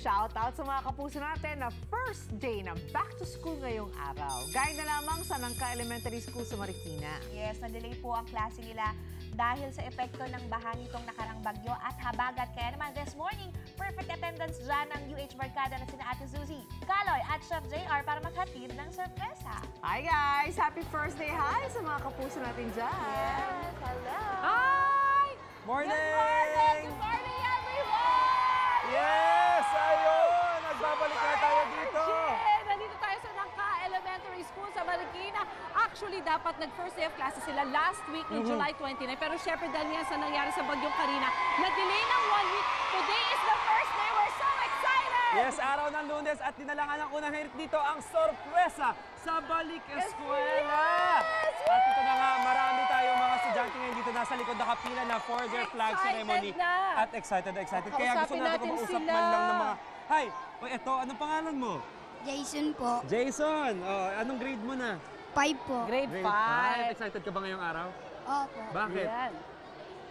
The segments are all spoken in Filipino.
shoutout sa mga kapuso natin na first day na back to school ngayong araw. Gaya na lamang sa Nangka Elementary School sa Marikina. Yes, na-delay po ang klase nila dahil sa epekto ng baha nitong nakarang bagyo at habagat. Kaya naman this morning, perfect attendance dyan ng UH Barkada na sina Ate Suzy, Kaloy at Chef JR para maghatid ng sorpresa. Hi guys! Happy first day hi sa mga kapuso natin dyan. Yes, hello! Hi! Morning! Good morning! Good morning, everyone! Yes! Ayun! Nagbabalik na tayo dito! Again, nandito tayo sa Nangka Elementary School sa Marikina. Actually, dapat nag-first day of classes sila last week ng July 29. Pero syempre dahil yan sa nangyari sa Bagyong Karina, na-delay ng 1 week. Today is the first day. We're so excited! Yes, araw ng Lunes at dinalangan ng unang hirit dito ang sorpresa sa Balik Eskwela! At ito na nga, marami tayong mga estudyante ngayon dito nasa likod nakapila na for their flag ceremony. na. At excited. Kaya gusto Kausapin natin natin kumausap sila. man lang ng mga... Hi! O eto, anong pangalan mo? Jason po. Jason! Oh, anong grade mo na? 5 po. Grade Grade 5. 5. Excited ka ba ngayong araw? Opo. Bakit? Yan.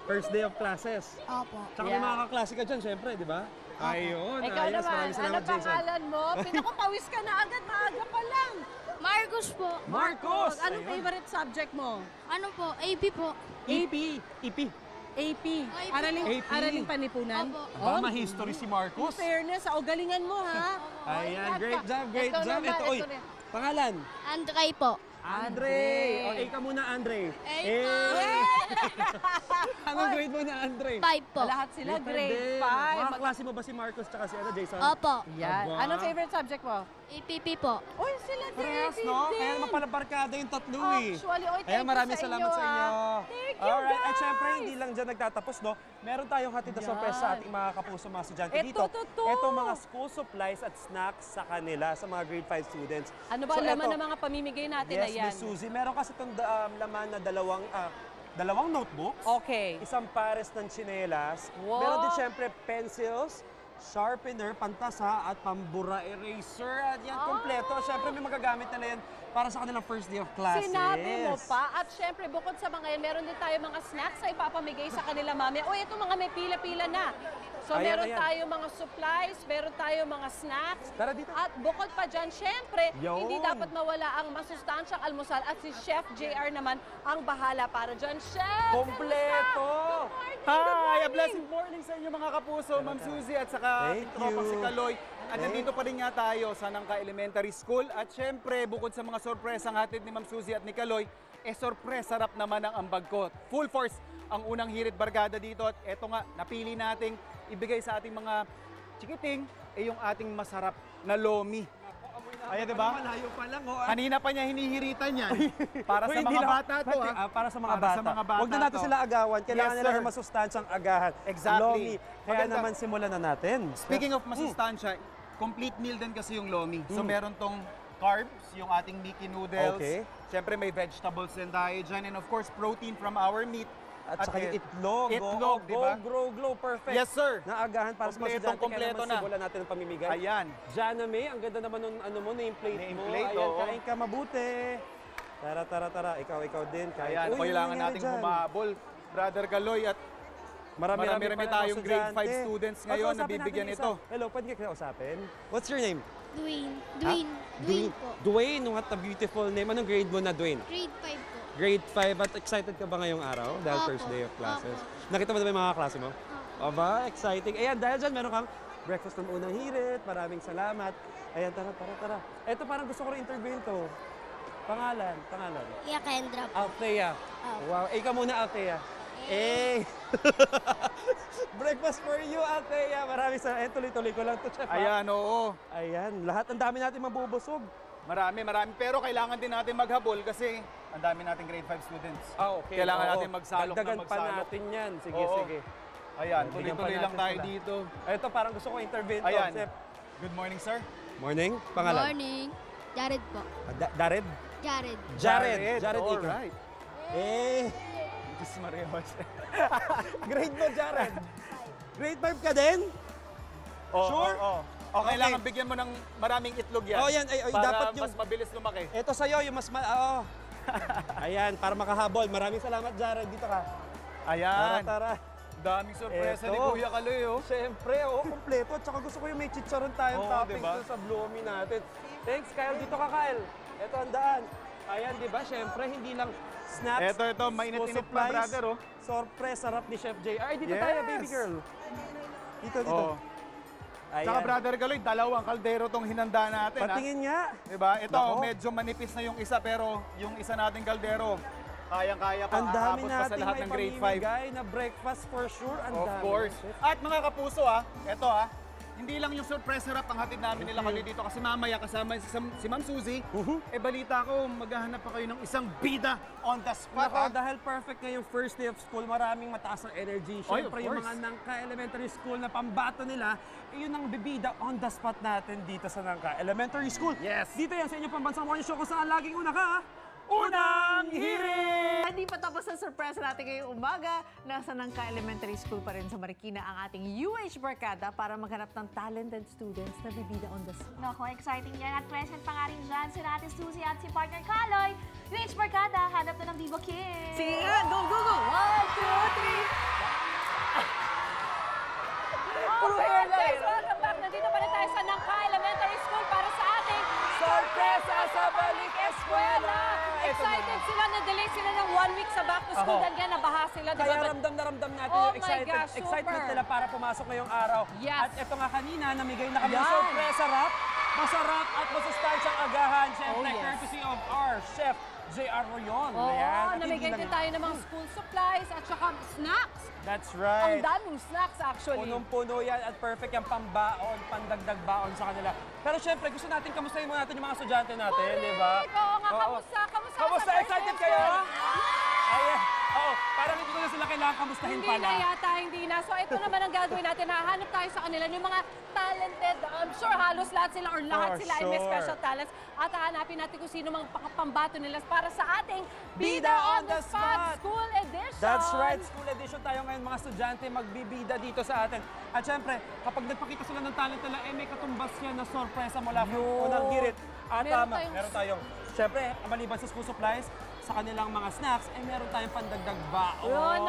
First day of classes. Opo. Tsaka may mga kaklase ka dyan, syempre, di ba? Ayun, Ikaw ayos. naman, Maraming ano salamat, Jason. pangalan mo? Pinakapawis ka na agad, maaga pa lang. Marcos po. Marcos! Anong Ayun. favorite subject mo? Ano po? AP po. EP. EP. AP. AP. Araling panipunan? Opo. Tama, history si In Marcos. fairness, galingan mo ha. Ayan, great job, great Ito job. naman, Ito, oy, ito rin. pangalan? Andre po. Andre. O, ka muna, Andre. Anong grade mo na, Andre? 5 po. Lahat sila grade din. 5. Mga klase mo ba si Marcos tsaka si Jason? Opo. Yan. Aba. Anong favorite subject mo? APP po. Uy, sila din. Parehas, no? Kaya naman pala barkada yung tatlo eh. Actually, oy, Kaya thank maraming you sa salamat sa inyo. Thank you, Alright, at guys. syempre hindi lang dyan nagtatapos, no? Meron tayong hatid na sorpresa sa ating mga kapuso mga estudyante Ito, dito. totoo. Ito mga school supplies at snacks sa kanila, sa mga grade 5 students. Ano ba ang laman ng mga pamimigay natin na Yes, yan? Miss Suzy. Meron kasi itong laman na dalawang notebooks. Okay. Isang pares ng tsinelas. Wow. Meron din syempre pencils, sharpener, pantasa at pambura eraser. At yan, kompleto. Syempre may magagamit na yan para sa kanilang first day of classes. Sinabi mo pa. At syempre, bukod sa mga yan, meron din tayo mga snacks na ipapamigay sa kanila mamaya. O, ito mga may pila-pila na. So, Ayan, meron ayan. tayo mga supplies, meron tayo mga snacks. Tara dito. At bukod pa dyan, syempre, Yun. hindi dapat mawala ang masustansyang almusal. At si Chef JR naman ang bahala para dyan. Chef! Kompleto! Hi! A blessed morning sa inyo mga kapuso, Ma'am Suzy at saka Thank tropa you. si Kaloy. At nandito pa rin nga tayo sa Nangka Elementary School. At syempre, bukod sa mga sorpresang hatid ni Ma'am Suzy at ni Kaloy, sorpresa rap naman ang ambag ko. Full force ang unang hirit barkada dito. At eto nga, napili nating ibigay sa ating mga chikiting yung ating masarap na lomi. Ayan, di ba? Malayo pa lang, oh. Kanina pa niya hinihiritan yan. Para sa Uy, hindi mga lang. bata to, ha? Para sa mga Para bata. sa mga bata Huwag na natin to. sila agawan. Kailangan Yes, nila sir. ng masustansyang agahan. Exactly. Lomi. Kaya Maganda. naman simulan na natin. Speaking of masustansya, complete meal din kasi yung lomi. So meron tong carbs, yung ating Mickey noodles. Okay. Siyempre may vegetables din tayo dyan. And of course, protein from our meat. At saka yung itlog. Itlog, di ba? Grow, perfect. Yes, sir. Na agahan para sa mga estudyante. Kompleto Kaya naman na. simulan natin ang pamimigay. Ayan. Jana May, ang ganda naman nung ano mo, nameplate mo. Nameplate, Ayan, oo. kain ka mabuti. Tara. Ikaw din. Kain. Ayan, Uy, kailangan nangyari nating dyan? humabol. Brother Kaloy at marami pala tayong mga grade 5 estudyante. students ngayon na Kausapin bibigyan natin ito. isa. Hello, pwede ka kausapin? What's your name? Dwayne. Ah, Dwayne po. Dwayne, what a beautiful name. Anong grade mo na, Dwayne? Grade 5 po. Grade 5 at excited ka ba ngayong araw? Dahil Opo. first day of classes. Opo. Nakita mo na ba yung mga klase mo? Aba, exciting. Ayan, dahil dyan meron kang breakfast ng unang hirit. Maraming salamat. Ayan, tara. Ito parang gusto ko rin interviewin to. Pangalan. Iya Kendra po. Althea. Wow. Ikaw muna, Althea. Breakfast for you, Althea. Maraming salamat. Tuloy-tuloy ko lang to, Chef. Ayan, oo. Ayan, lahat ang dami natin mabubusog. Marami. Pero kailangan din natin maghabol kasi ang dami nating grade 5 students. Okay. Kailangan oo. natin magsalok Dagdagan na pa magsalok. natin yan. Sige. Oo. Ayan, Bigyan pa tuloy-tuloy lang natin tayo sila. dito. Ito, parang gusto ko intervene to, Ayan. Chef. Good morning, sir. Morning. Pangalan? Morning. Jared po. Dared? Jared. Jared, all ikaw. right. Diyos Maria Jose. Grade mo, Jared? Grade 5 ka din? Sure? Oo. Okay, kailangan bigyan mo ng maraming itlog yan. Oh, yan. Ay, para dapat yung... mas mabilis lumaki. Ito sa'yo, yung mas... Oo. Ayan, para makahabol. Maraming salamat, Jared. Dito ka. Ayan. Tara. Daming sorpresa ni Eto. Kuya Kaloy, oh. Siyempre, kompleto. At saka gusto ko yung may chicharon tayong Oo, toppings diba? dun sa Bloomy natin. Thanks, Kyle. Dito ka, Kyle. Ito ang daan. Ayan, di ba? Siyempre, hindi lang snacks. Ito, mainit-init school pa, supplies. brother, oh. Surprise, sarap ni Chef JR. Ay, dito Yes. tayo, baby girl. Dito. Oh. Ayan. Tsaka, brother Kaloy, dalawang kaldero tong hinanda natin, Patingin nga. Diba? Ito, Nako. medyo manipis na yung isa, pero yung isa nating kaldero, kayang-kaya pa, Ang dami aabot pa sa nating lahat may ng grade 5. pamimigay na breakfast for sure. Ang Of dami. course. At mga kapuso, ito hindi lang yung surprise harap ang hatid namin nila kami dito kasi mamaya kasama si Ma'am Suzy, balita ko maghahanap pa kayo ng isang bida on the spot. Nako, dahil perfect na yung first day of school, maraming mataas ang energy. Oy, of Siyempre, yung course. mga Nangka Elementary School na pambato nila, yun ang bibida on the spot natin dito sa Nangka Elementary School. Yes. Dito yan sa inyong pambansang morning show kung saan laging una ka. Unang hirit! Hindi pa tapos ang surprise natin ngayong umaga. Nasa Nangka Elementary School pa rin sa Marikina ang ating UH Barkada para maghanap ng talented students na bibida on the spot. Nako, exciting yan. At present pa nga rin dyan si Ate Suzy at si partner Kaloy. UH Barkada, hanap na ng Vivo Kids. Sige nga, go, go, go! 1, 2, 3! Okay, guys, welcome back. Nandito pa rin tayo sa Nangka Elementary School para sa ating Sorpresa sa Balik eskwela. Ito Excited na. sila, na-delay sila ng 1 week sa back to school. Ako. Dahil nga, nabaha sila. di ba? Kaya But- ramdam na ramdam natin Oh yung my excited, gosh, super. excitement nila para pumasok ngayong araw. Yes. At ito nga kanina, namigay na kami ng Yan. sorpresa wrap. Masarap at masustansya ang agahan. Siyempre, Oh, yes. courtesy of our chef, J.R. Royon. Oo, Ayan. At namigay hindi din lang tayo ng mga school supplies at saka snacks. That's Ang right. daming snacks actually. Punong-puno yan at perfect yung pambaon, pandagdag baon sa kanila. Pero syempre, gusto natin kamustahin muna natin yung mga estudyante natin, di ba? Correct. Oo nga, Oo. kamusta? Kamusta? Kamusta? sa first Excited day kayo? of school? Ayan. Oo, parang hindi ko na sila kailangan kamustahin Hindi pala. na yata, hindi na. So ito naman ang gagawin natin. Hahanap tayo sa kanila yung mga talented. I'm sure halos lahat sila or lahat For sila ay may sure. special talents. At hahanapin natin kung sino mga pambato nila para sa ating Bida on the Spot. School Edition. That's right, school edition tayo ngayon mga estudyante magbibida dito sa atin. At syempre, kapag nagpakita sila ng talent nila, may katumbas yan na sorpresa mula from unang hirit. At meron tayong, syempre, maliban sa school supplies, sa kanilang mga snacks, meron tayong pandagdag baon. Yun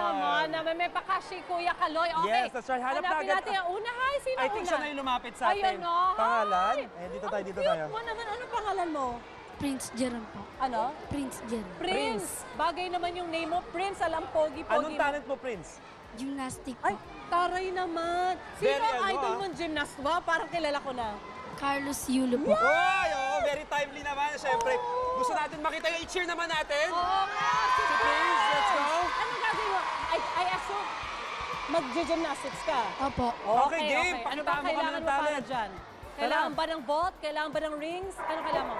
naman, may pakashi Kuya Kaloy. Okay. Yes, that's right. Hanap Hanapin na agad. natin ang una. Hi, sino I think una? siya na yung lumapit sa atin. Ayan o. Pangalan? Hi. Dito Ang tayo, dito cute tayo. mo naman. Ano pangalan mo? Prince Jeron po. Ano? Prince Jeron. Prince. Bagay naman yung name mo. Prince, alam, pogi-pogi. Anong talent mo, Prince? Gymnastic Ay, po. taray naman. Sino Very ang ano, idol ah? mong gymnast ba? Parang kilala ko na. Carlos Yulo po. Oy, oo, very timely naman. Syempre, gusto natin makita yung i-cheer naman natin. Oo nga, si Si Prince, let's go. Ano gagawin mo? I assume mag-gymnastics ka. Opo. Okay, game. Ano Pakita ba mo kami kailangan ng mo para talent. dyan? Kailangan ba ng bot? Kailangan ba ng rings? Ano kailangan mo?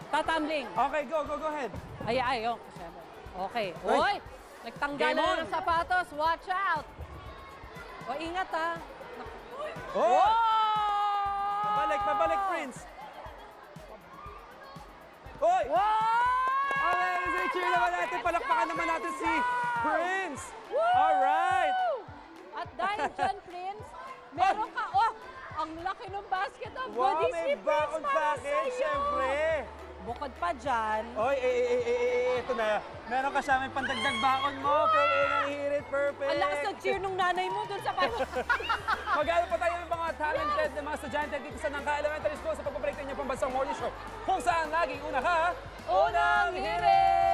Tatambling. Okay, go ahead. Ay, oh. Okay. Ay. Uy! Nagtanggal Game na on. ng sapatos. Watch out! O, ingat ha. Oh! Pabalik, Prince. Oy! Wow! Okay, say cheer naman natin. Palakpakan naman natin si Prince. Woo! Alright. At dahil dyan, Prince, meron ka, ang laki ng basket of Wow, goodies may ni Prince baon para sa akin, sa'yo. syempre. Bukod pa dyan, Oy, ito na. Meron ka siya, may pandagdag baon mo. Pero unang hirit, perfect. ang lakas ng cheer nung nanay mo dun sa Mag-aalap pa tayo ng mga talented na mga estudyante dito sa Nangka Elementary School sa pagpapalit niyo pambansang morning show. Kung saan laging una ka, Unang Hirit!